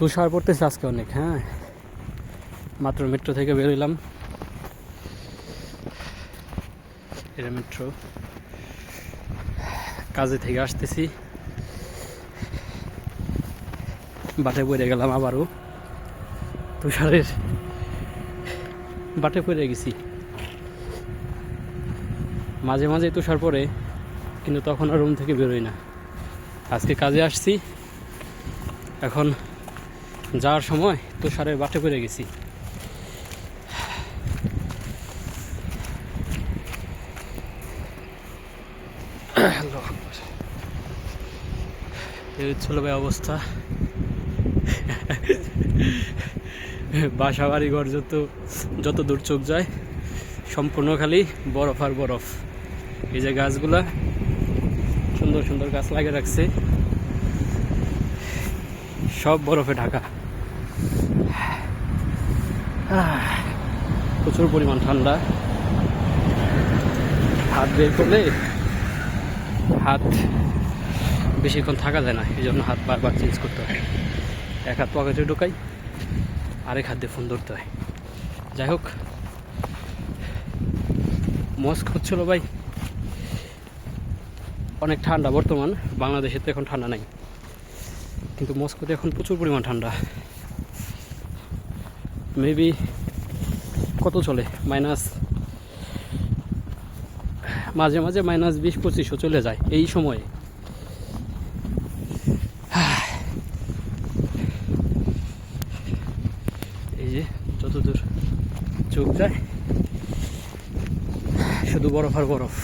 তুষার পড়তেছে আজকে অনেক। হ্যাঁ, মাত্র মেট্রো থেকে বেরোইলাম। এটা মেট্রো, কাজে থেকে আসতেছি, বাটে পড়ে গেলাম আবারও। তুষারের বাটে পড়ে গেছি। মাঝে মাঝে তুষার পড়ে, কিন্তু তখন আর রুম থেকে বেরোই না। আজকে কাজে আসছি, এখন যাওয়ার সময় তুষারের বাটে পড়ে গেছি। এই হচ্ছিল ভাই অবস্থা। বাসা বাড়ি ঘর যত দূর চোখ যায় সম্পূর্ণ খালি বরফ আর বরফ। এই যে গাছগুলা সুন্দর সুন্দর গাছ লাগিয়ে রাখছে, সব বরফে ঢাকা। প্রচুর পরিমাণ ঠান্ডা। হাত বের করলে হাত বেশিক্ষণ থাকা যায় না, এই জন্য হাত বারবার চেঞ্জ করতে হয়। এক হাত পকেটে ঢোকাই, আরেক হাত দিয়ে ফোন ধরতে হয়। যাই হোক, মস্ক হচ্ছিল ভাই অনেক ঠান্ডা। বর্তমান বাংলাদেশে তো এখন ঠান্ডা নাই, কিন্তু মস্কোতে এখন প্রচুর পরিমাণ ঠান্ডা। মেবি কত চলে, মাঝে মাঝে -20-25 চলে যায় এই সময়ে। এই যে যতদূর চোখ যায় শুধু বরফ আর বরফ।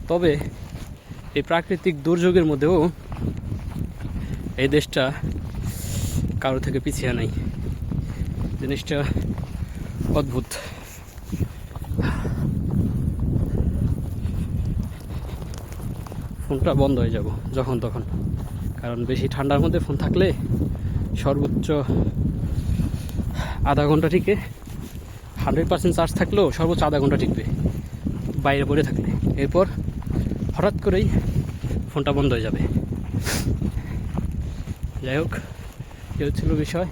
তবে এই প্রাকৃতিক দুর্যোগের মধ্যেও এই দেশটা কারো থেকে পিছিয়ে নাই। জিনিসটা অদ্ভুত। ফোনটা বন্ধ হয়ে যাব যখন তখন, কারণ বেশি ঠান্ডার মধ্যে ফোন থাকলে সর্বোচ্চ আধা ঘন্টা টিকে। 100% চার্জ থাকলেও সর্বোচ্চ আধা ঘন্টা টিকবে বাইরে পড়ে থাকলে। এরপর হঠাৎ করেই ফোনটা বন্ধ হয়ে যাবে। যাই হোক, এ হচ্ছিল বিষয়।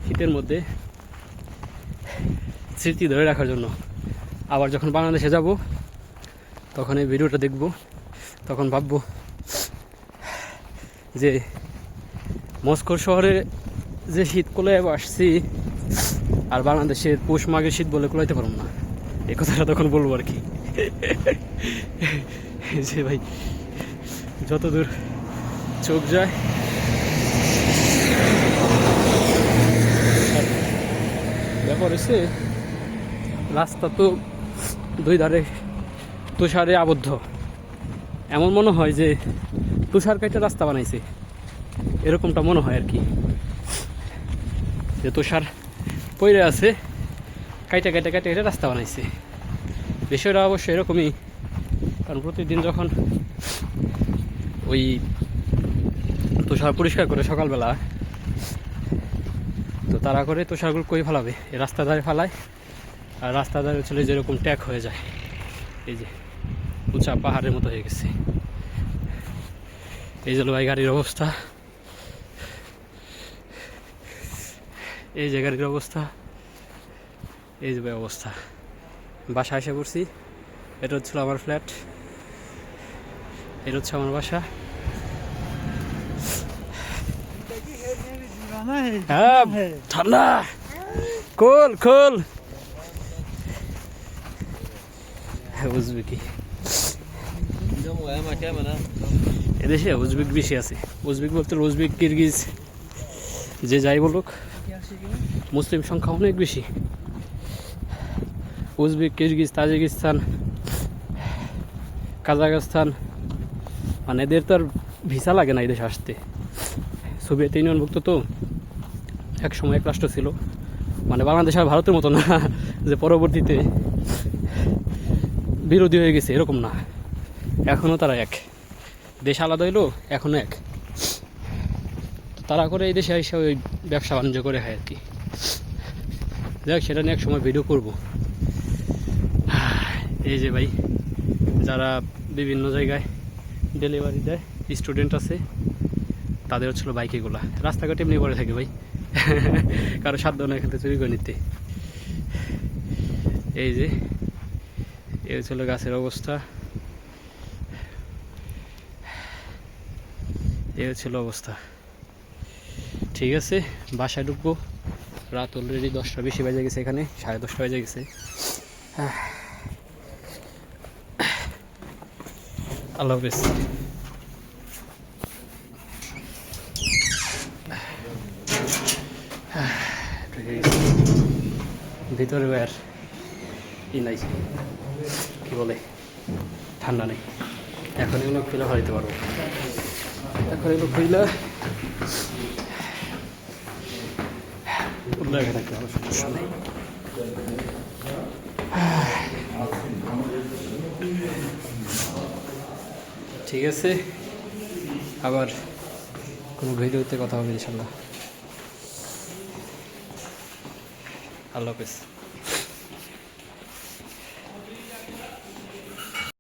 শীতের মধ্যে স্মৃতি ধরে রাখার জন্য আবার যখন বাংলাদেশে যাব তখন এই ভিডিওটা দেখব, তখন ভাববো যে মস্কো শহরে যে শীত কোলায় আসছি আর বাংলাদেশের পৌষ মাঘের শীত বলে কোলাইতে পারব না। এই কথাটা তখন বলবো আর কি। যে ভাই যতদূর চোখ যায় ব্যাপার হচ্ছে, রাস্তা তো দুই ধারে তুষারে আবদ্ধ। এমন মনে হয় যে তুষার কাইটা রাস্তা বানাইছে, এরকমটা মনে হয় আর কি। যে তুষার পইরে আছে, কাইটা কাইটা কাইটা কাইটা রাস্তা বানাইছে। বিষয়টা অবশ্যই এরকমই, কারণ প্রতিদিন যখন ওই তুষার পরিষ্কার করে সকালবেলা, তো তারা করে তুষারগুলো কই ফেলাবে, এই রাস্তা ধারে ফেলায়। আর রাস্তা ধারে চলে যেরকম ট্যাগ হয়ে যায়, এই যে উঁচা পাহাড়ের মতো হয়ে গেছে। এই যে ভাই গাড়ির অবস্থা, এই যে গাড়ির অবস্থা, এই যে ভাই অবস্থা। বাসা এসে পড়ছি, এটা হচ্ছিল আমার ফ্ল্যাট, এটা হচ্ছে আমার বাসা। হ্যাঁ ঠান্ডা, খোল খোল। উজবেকি এদেশে উজবেক বেশি আছে। উজবেক বলতে উজবেক, কিরগিজ, যে যাই বলুক, মুসলিম সংখ্যা অনেক বেশি। উজবেক, কিরগিজ, তাজিকিস্তান, কাজাখস্তান, মানে এদের তো আর ভিসা লাগে না এদেশে আসতে। সোভিয়েত ইউনিয়নভুক্ত তো এক সময় এক রাষ্ট্র ছিল, মানে বাংলাদেশ আর ভারতের মতো না যে পরবর্তীতে বিরোধী হয়ে গেছে, এরকম না। এখনও তারা এক, দেশ আলাদা হইলো এখনও এক। তারা করে এই দেশে এসে ওই ব্যবসা বাণিজ্য করে খায় আর কি। দেখ, সেটা নিয়ে এক সময় ভিডিও করব। এই যে ভাই যারা বিভিন্ন জায়গায় ডেলিভারি দেয়, স্টুডেন্ট আছে, তাদের হচ্ছিল বাইক এগুলা। রাস্তাঘাট এমনি পড়ে থাকে ভাই, কারো সাধ্য না এখান থেকে চুরি করে নিতে। এই যে এই হচ্ছিল গাছের অবস্থা, এই হচ্ছিল অবস্থা। ঠিক আছে, বাসায় ঢুকবো। রাত অলরেডি 10টা বেশি বাজে গেছে, এখানে 10:30 বাজে গেছে। আল্লাহ হাফেজ। ভিতরে আর ই নাই, কি বলে, ঠান্ডা নেই। এখন এগুলো খুলে ফেলাইতে পারবো, এখন এগুলো খুলে রেখে থাকতে হবে, সমস্যা নেই। ঠিক আছে, আবার কোনো ভিডিওতে কথা হবে ইনশাল্লাহ। আল্লাহ হাফেজ।